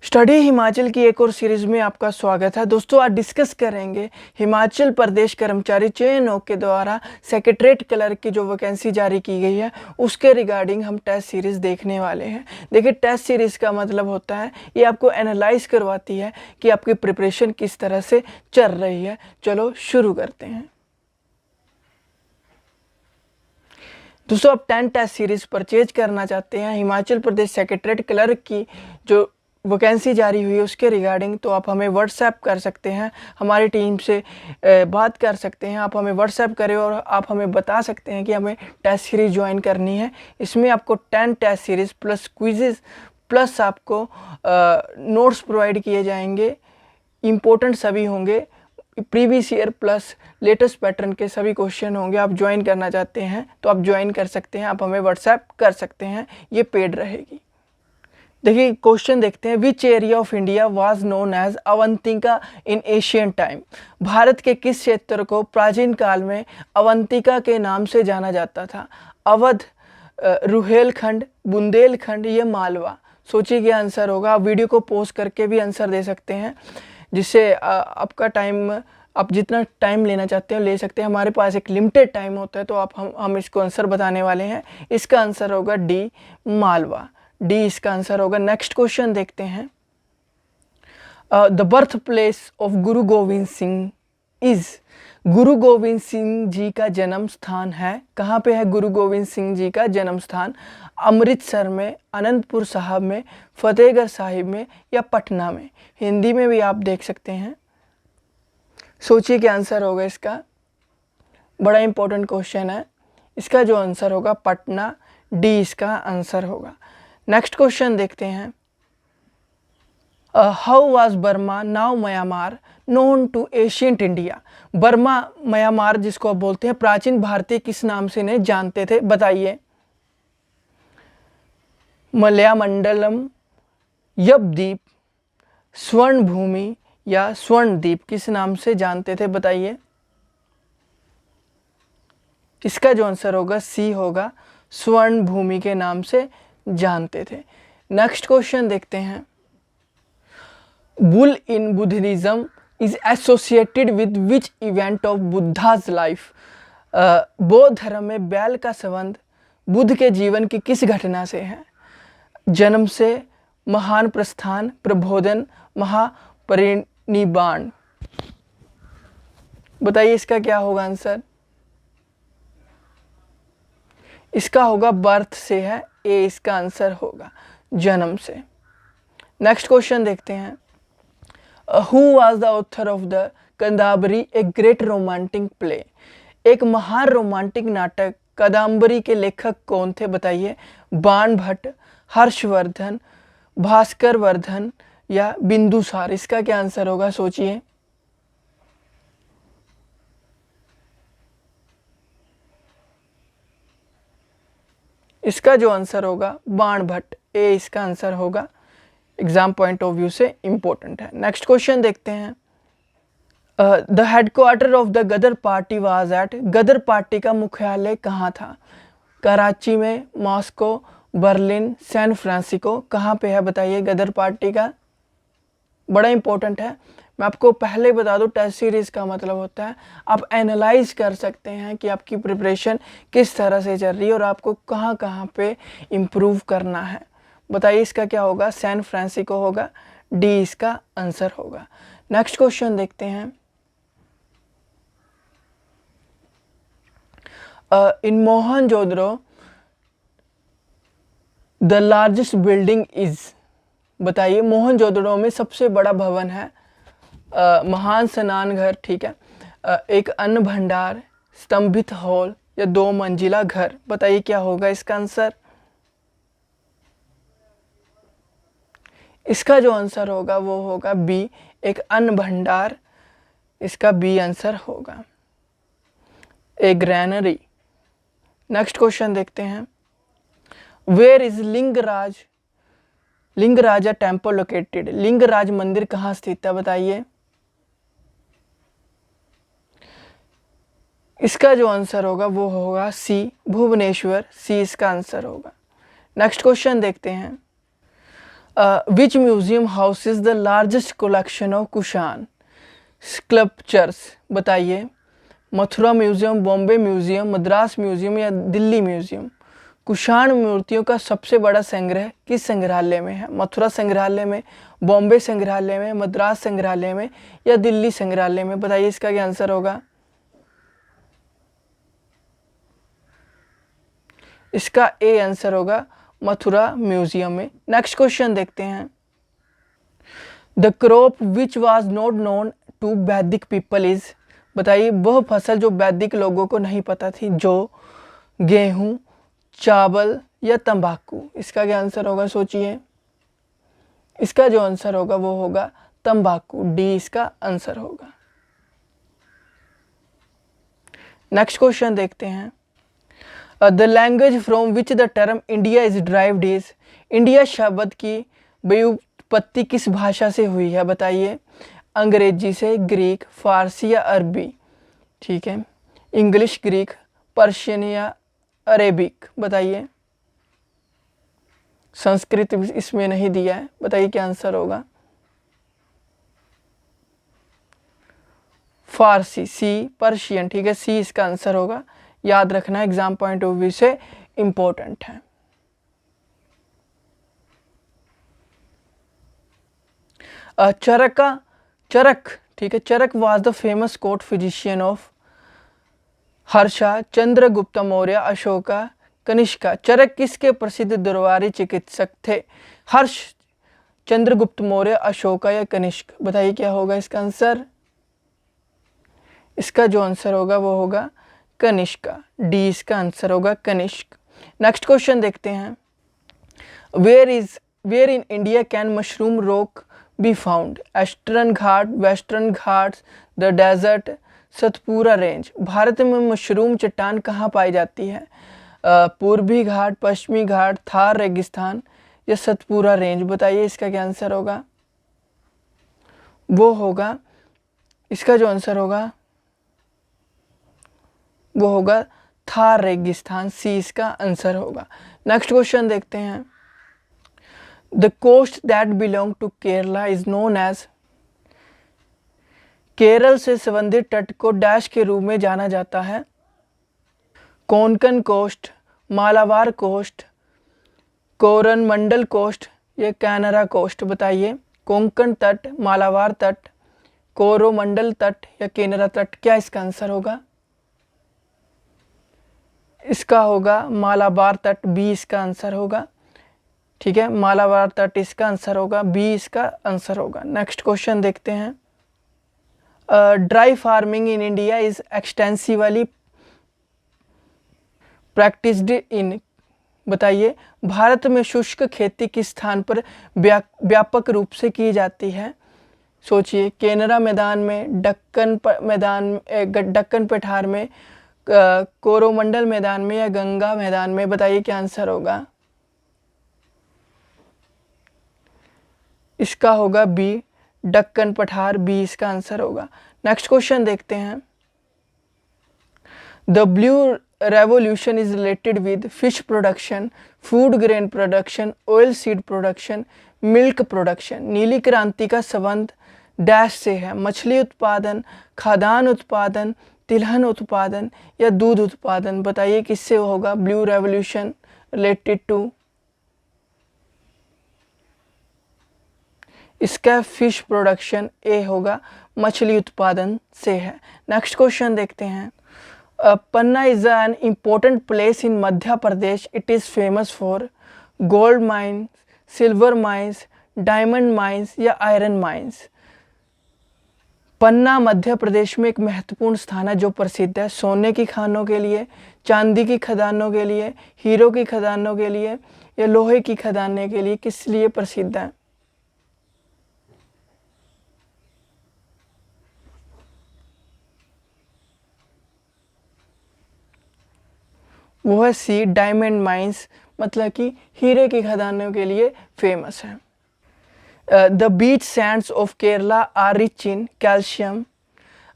Study Himachal की एक और सीरीज में आपका स्वागत है। दोस्तों, आज डिस्कस करेंगे हिमाचल प्रदेश कर्मचारी चयन आयोग के द्वारा सेक्रेटरीट क्लर्क की जो वैकेंसी जारी की गई है उसके रिगार्डिंग हम टेस्ट सीरीज देखने वाले हैं। देखिए, टेस्ट सीरीज का मतलब होता है ये आपको एनालाइज करवाती है कि आपकी प्रिपरेशन किस तरह से चल रही है। चलो शुरू करते हैं। दोस्तों, आप 10 टेस्ट सीरीज परचेज करना चाहते हैं हिमाचल प्रदेश सेक्रेटरीट क्लर्क की जो वैकेंसी जारी हुई है उसके रिगार्डिंग, तो आप हमें व्हाट्सएप कर सकते हैं, हमारी टीम से बात कर सकते हैं। आप हमें व्हाट्सएप करें और आप हमें बता सकते हैं कि हमें टेस्ट सीरीज़ ज्वाइन करनी है। इसमें आपको 10 test series plus quizzes plus आपको नोट्स प्रोवाइड किए जाएंगे। इम्पोर्टेंट सभी होंगे, previous year plus latest pattern के सभी क्वेश्चन होंगे। आप ज्वाइन करना चाहते हैं तो आप ज्वाइन कर सकते हैं, आप हमें व्हाट्सएप कर सकते हैं, ये पेड रहेगी। देखिए, क्वेश्चन देखते हैं। Which area of India was known as Avantika in Asian time? Bharat के किस क्षेत्र को प्राचीन काल में अवंतिका के नाम से जाना जाता था? अवध, रुहेलखंड, बुंदेलखंड, ये मालवा। सोचिए क्या आंसर होगा। आप वीडियो को पॉज करके भी आंसर दे सकते हैं, जिससे आपका टाइम, आप जितना टाइम लेना चाहते हैं ले सकते हैं। हमारे पास एक लिमिटेड टाइम होता है, तो हम इसको आंसर बताने वाले हैं। इसका आंसर होगा डी, मालवा। डी इसका आंसर होगा। नेक्स्ट क्वेश्चन देखते हैं। The birth place of Guru Govind Singh is? गुरु गोविंद सिंह जी का जन्म स्थान है, कहाँ पे है गुरु गोविंद सिंह जी का जन्म स्थान? अमृतसर में, अनंतपुर साहब में, फतेहगढ़ साहिब में या पटना में? हिंदी में भी आप देख सकते हैं। सोचिए क्या आंसर होगा इसका। बड़ा इंपॉर्टेंट क्वेश्चन है। इसका जो आंसर होगा पटना, डी इसका आंसर होगा। नेक्स्ट क्वेश्चन देखते हैं। How was Burma now Myanmar known to ancient India? Burma Myanmar जिसको आप बोलते हैं, प्राचीन भारतीय किस नाम से इन्हें जानते थे? बताइए। मलयामंडलम, यवद्वीप, स्वर्ण भूमि या स्वर्णद्वीप, किस नाम से जानते थे? बताइए। इसका जो आंसर होगा सी होगा, स्वर्ण भूमि के नाम से जानते थे। नेक्स्ट क्वेश्चन देखते हैं। Bull in Buddhism is associated with which event of Buddha's life? बौद्ध धर्म में बैल का संबंध बुद्ध के जीवन की किस घटना से है? जन्म से, महान प्रस्थान, प्रबोधन, महापरिनिर्वाण। बताइए इसका क्या होगा आंसर। इसका होगा बर्थ से है, ए इसका आंसर होगा, जन्म से। नेक्स्ट क्वेश्चन देखते हैं। Who was the author of the Kadambari a great romantic play? एक महान रोमांटिक नाटक कादम्बरी के लेखक कौन थे? बताइए। बाण भट्ट, हर्षवर्धन, भास्कर वर्धन या बिंदुसार? इसका क्या आंसर होगा? सोचिए। इसका जो आंसर होगा बाण भट्ट, ए इसका आंसर होगा। एग्जाम पॉइंट ऑफ व्यू से इंपॉर्टेंट है। नेक्स्ट क्वेश्चन देखते हैं। The headquarter of the Gadar party was at? Gadar party का मुख्यालय कहाँ था? कराची में, मॉस्को, बर्लिन, सैन फ्रांसिस्को, कहाँ पे है? बताइए गदर पार्टी का। बड़ा इंपॉर्टेंट है। मैं आपको पहले बता दूं, टेस्ट सीरीज का मतलब होता है आप एनालाइज कर सकते हैं कि आपकी प्रिपरेशन किस तरह से चल रही है और आपको कहाँ कहाँ पे इम्प्रूव करना है। बताइए इसका क्या होगा। सैन फ्रांसिस्को होगा, डी इसका आंसर होगा। नेक्स्ट क्वेश्चन देखते हैं। In Mohenjodaro the largest building is? बताइए। मोहनजोदड़ो में सबसे बड़ा भवन है महान स्नान घर, ठीक है, एक अन्न भंडार, स्तंभित हॉल या 2 मंजिला घर? बताइए क्या होगा इसका आंसर। इसका जो आंसर होगा वो होगा बी, एक अन्न भंडार। इसका बी आंसर होगा। ए ग्रैनरी। नेक्स्ट क्वेश्चन देखते हैं। Where is Lingaraja temple located? Lingaraj मंदिर कहाँ स्थित है? बताइए। इसका जो आंसर होगा वो होगा सी, भुवनेश्वर, सी इसका आंसर होगा। नेक्स्ट क्वेश्चन देखते हैं। Which museum houses the largest collection of Kushan sculptures? बताइए, Mathura museum, Bombay museum, Madras museum या दिल्ली म्यूजियम? कुषाण मूर्तियों का सबसे बड़ा संग्रह किस संग्रहालय में है? मथुरा संग्रहालय में, बॉम्बे संग्रहालय में, मद्रास संग्रहालय में या दिल्ली संग्रहालय में? बताइए इसका क्या आंसर होगा। इसका ए आंसर होगा, मथुरा म्यूजियम में। नेक्स्ट क्वेश्चन देखते हैं। The crop which was not known to Vedic people is? बताइए, वह फसल जो वैदिक लोगों को नहीं पता थी, जो गेहूं, चावल या तंबाकू? इसका क्या आंसर होगा, सोचिए। इसका जो आंसर होगा वो होगा तंबाकू, डी इसका आंसर होगा। नेक्स्ट क्वेश्चन देखते हैं। The language from which the term India is derived is? India शब्द की व्युत्पत्ति किस भाषा से हुई है? बताइए, अंग्रेजी से, ग्रीक, फारसी या अरबी? ठीक है, इंग्लिश, ग्रीक, पर्शियन या अरेबिक? बताइए। संस्कृत इसमें नहीं दिया है, बताइए क्या आंसर होगा। Farsi, C, Persian. ठीक है, सी इसका आंसर होगा। याद रखना, एग्जाम पॉइंट ऑफ व्यू से इंपॉर्टेंट है। चरक, ठीक है, Charak was the famous court physician of Harsha, Chandragupta Maurya, Ashoka, Kanishka? Charak किसके प्रसिद्ध दरबारी चिकित्सक थे? हर्ष, चंद्रगुप्त मौर्य, अशोका या कनिष्क? बताइए क्या होगा इसका आंसर। इसका जो आंसर होगा वो होगा कनिष्का, डी इसका आंसर होगा कनिष्क। नेक्स्ट क्वेश्चन देखते हैं। Where in India can mushroom rock be found? Eastern ghat, western ghats, the desert, Satpura range? भारत में मशरूम चट्टान कहाँ पाई जाती है? पूर्वी घाट, पश्चिमी घाट, थार रेगिस्तान या सतपुरा रेंज? बताइए इसका क्या आंसर होगा। वो होगा, इसका जो आंसर होगा वो होगा थार रेगिस्तान, सी इसका आंसर होगा। नेक्स्ट क्वेश्चन देखते हैं। The coast that belong to Kerala is known as? Kerala से संबंधित तट को डैश के रूप में जाना जाता है? Konkan coast, Malabar coast, Coromandel coast या कैनरा कोस्ट? बताइए, कोंकण तट, मालाबार तट, कोरोमंडल तट या केनरा तट? क्या इसका आंसर होगा। इसका होगा मालाबार तट, बी इसका आंसर होगा। ठीक है, मालाबार तट इसका आंसर होगा, बी इसका आंसर होगा। नेक्स्ट क्वेश्चन देखते हैं। Dry farming in India is extensively practised in? बताइए, भारत में शुष्क खेती किस स्थान पर व्यापक रूप से की जाती है? सोचिए, केनरा मैदान में, दक्कन पठार में, कोरोमंडल मैदान में या गंगा मैदान में? बताइए क्या आंसर होगा। इसका होगा बी, दक्कन पठार, बी इसका आंसर होगा। नेक्स्ट क्वेश्चन देखते हैं। The blue revolution is related with fish production, food grain production, oil seed production, milk production? नीली क्रांति का संबंध डैश से है? मछली उत्पादन, खाद्यान्न उत्पादन, तिलहन उत्पादन या दूध उत्पादन? बताइए किससे होगा ब्लू रेवोल्यूशन रिलेटेड टू? इसका फिश प्रोडक्शन, ए होगा, मछली उत्पादन से है। नेक्स्ट क्वेश्चन देखते हैं। Panna is an important place in Madhya Pradesh, it is famous for? Gold mines, silver mines, diamond mines या आयरन माइंस? पन्ना मध्य प्रदेश में एक महत्वपूर्ण स्थान है जो प्रसिद्ध है सोने की खानों के लिए, चांदी की खदानों के लिए, हीरो की खदानों के लिए या लोहे की खदानों के लिए? किस लिए प्रसिद्ध है? वो है सी, डायमंड माइंस, मतलब कि हीरे की खदानों के लिए फेमस है। The beach sands of Kerala are rich in calcium,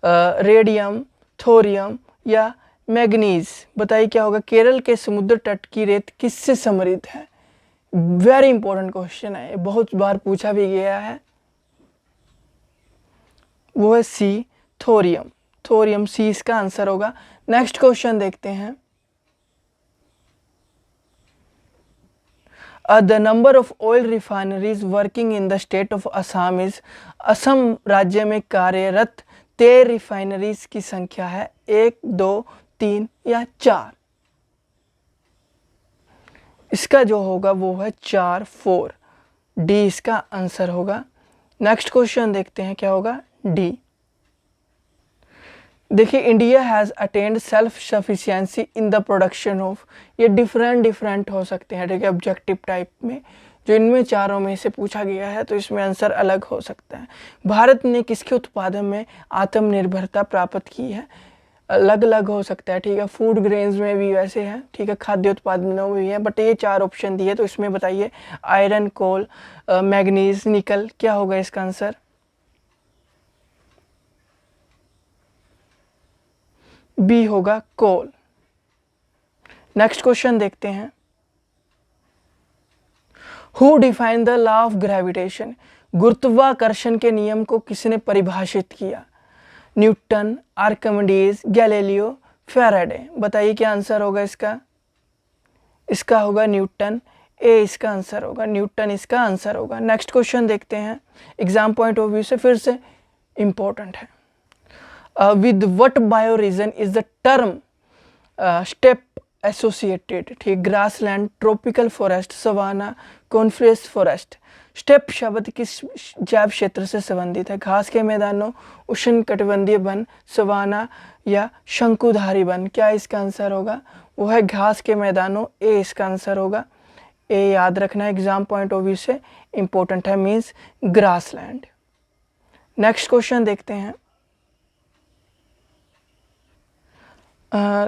radium, thorium या मैग्नीज? बताइए क्या होगा। केरल के समुद्र तट की रेत किससे समृद्ध है? वेरी इंपॉर्टेंट क्वेश्चन है, बहुत बार पूछा भी गया है। वो है सी, थोरियम। थोरियम सी इसका आंसर होगा। नेक्स्ट क्वेश्चन देखते हैं। The number of oil refineries working in the state of Assam is, Assam राज्य में कार्यरत तेल रिफाइनरीज की संख्या है 1, 2, 3 या 4। इसका जो होगा वो है 4, 4। डी इसका आंसर होगा। नेक्स्ट क्वेश्चन देखते हैं क्या होगा, डी। देखिए, India has attend self sufficiency in the production of, ये डिफरेंट हो सकते हैं, ठीक है, ऑब्जेक्टिव टाइप में। जो इनमें चारों में से पूछा गया है तो इसमें आंसर अलग हो सकता है। भारत ने किसके उत्पादन में आत्मनिर्भरता प्राप्त की है, अलग अलग हो सकता है, ठीक है। फूड ग्रेन्स में भी वैसे है, ठीक है, खाद्य उत्पादनों में भी है, बट ये 4 ऑप्शन दिए तो इसमें बताइए आयरन, कोल, मैग्नीज, निकल, क्या होगा इसका आंसर। बी होगा कोल। नेक्स्ट क्वेश्चन देखते हैं। Who define the law of gravitation, गुरुत्वाकर्षण के नियम को किसने परिभाषित किया। Newton, Archimedes, Galileo, Faraday. बताइए क्या आंसर होगा इसका। इसका होगा न्यूटन। ए इसका आंसर होगा, न्यूटन इसका आंसर होगा। नेक्स्ट क्वेश्चन देखते हैं, एग्जाम पॉइंट ऑफ व्यू से फिर से इंपॉर्टेंट है। With what bioregion is the term steppe associated, ठीक, grassland, tropical forest, savanna, coniferous forest. Steppe शब्द किस जैव क्षेत्र से संबंधित है। घास के मैदानों, उष्णकटिबंधीय वन, सवाना या शंकुधारी वन। क्या इसका आंसर होगा, वो है घास के मैदानों। ए इसका आंसर होगा। ए याद रखना, एग्जाम पॉइंट ऑफ व्यू से इंपॉर्टेंट है, मीन्स ग्रासलैंड। नेक्स्ट क्वेश्चन देखते हैं।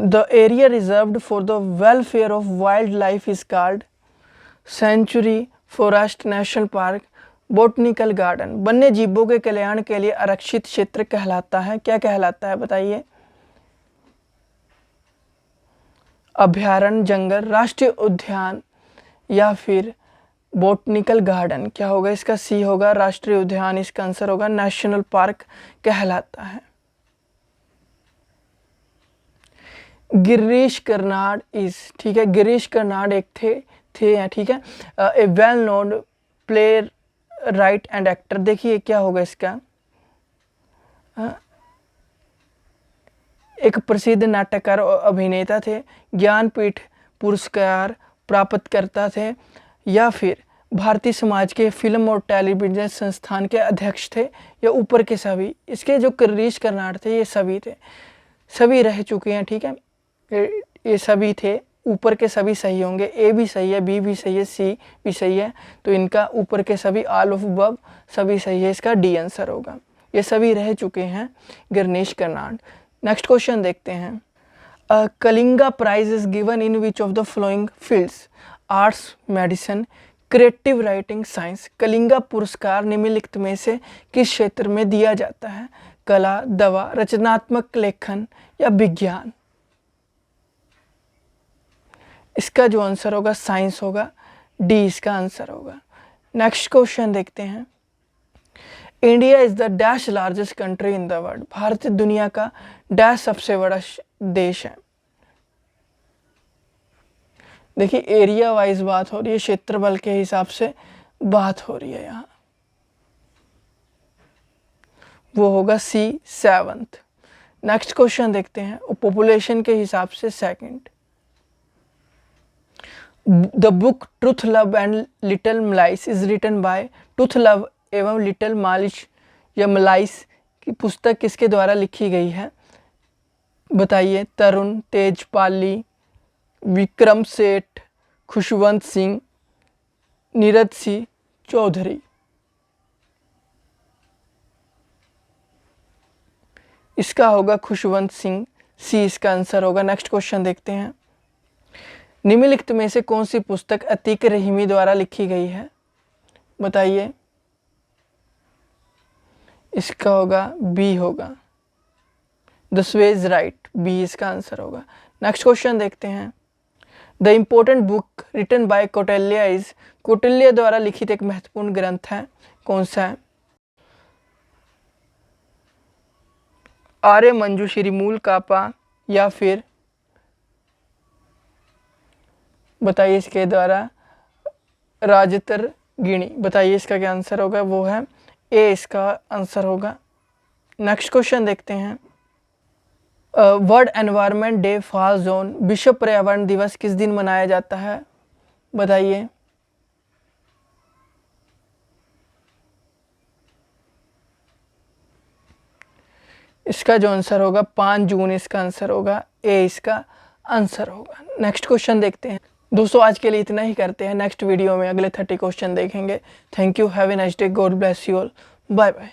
The area reserved for the welfare of wildlife is called sanctuary, forest, national park, botanical garden। वन्य जीवों के कल्याण के लिए आरक्षित क्षेत्र कहलाता है, क्या कहलाता है बताइए। अभयारण्य, जंगल, राष्ट्रीय उद्यान या फिर बॉटनिकल गार्डन। क्या होगा इसका, सी होगा, राष्ट्रीय उद्यान इसका आंसर होगा। नेशनल पार्क कहलाता है। गिरीश कर्नाड इज, ठीक है, गिरीश कर्नाड एक थे हैं, ठीक है, a well known playwright and actor. देखिए क्या होगा इसका, एक प्रसिद्ध नाटककार और अभिनेता थे, ज्ञानपीठ पुरस्कार प्राप्त करता थे, या फिर भारतीय समाज के फिल्म और टेलीविजन संस्थान के अध्यक्ष थे, या ऊपर के सभी। इसके जो गिरीश कर्नाड थे ये सभी थे, सभी रह चुके हैं, ठीक है, ये सभी थे। ऊपर के सभी सही होंगे, ए भी सही है, बी भी सही है, सी भी सही है, तो इनका ऊपर के सभी ऑल ऑफ अबव सभी सही है, इसका डी आंसर होगा। ये सभी रह चुके हैं गिरीश कर्नाड। नेक्स्ट क्वेश्चन देखते हैं। Kalinga prize is given in which of the following fields, arts, medicine, creative writing, science. Kalinga पुरस्कार निम्नलिखित में से किस क्षेत्र में दिया जाता है। कला, दवा, रचनात्मक लेखन या विज्ञान। इसका जो आंसर होगा साइंस होगा, डी इसका आंसर होगा। नेक्स्ट क्वेश्चन देखते हैं। India is the dash largest country in the world, Bharat दुनिया का डैश सबसे बड़ा देश है। देखिए एरिया वाइज बात हो रही है, क्षेत्रफल के हिसाब से बात हो रही है यहाँ, वो होगा सी, 7th। नेक्स्ट क्वेश्चन देखते हैं, पॉपुलेशन के हिसाब से second. The book truth, love and little malaise is written by, truth, love एवं लिटिल मालिश या मलाइस की पुस्तक किसके द्वारा लिखी गई है बताइए। तरुण तेजपाली, विक्रम सेठ, खुशवंत सिंह, नीरज सिंह चौधरी। इसका होगा खुशवंत सिंह, सी इसका आंसर होगा। नेक्स्ट क्वेश्चन देखते हैं। निम्नलिखित में से कौन सी पुस्तक अतीक रहीमी द्वारा लिखी गई है बताइए। इसका होगा बी होगा, द स्वेज राइट, बी इसका आंसर होगा। नेक्स्ट क्वेश्चन देखते हैं। The important book written by Kautilya is, Kautilya द्वारा लिखित एक महत्वपूर्ण ग्रंथ है, कौन सा है? आर्य मंजूश्री, मूल कापा, या फिर बताइए इसके द्वारा राजतरगिणी। बताइए इसका क्या आंसर होगा? वो है ए, इसका आंसर होगा। नेक्स्ट क्वेश्चन देखते हैं। World environment day falls on, विश्व पर्यावरण दिवस किस दिन मनाया जाता है? बताइए। इसका जो आंसर होगा 5 जून, इसका आंसर होगा ए, इसका आंसर होगा। नेक्स्ट क्वेश्चन देखते हैं। दोस्तों आज के लिए इतना ही करते हैं, नेक्स्ट वीडियो में अगले 30 क्वेश्चन देखेंगे। Thank you, have a nice day, God bless you all, bye bye.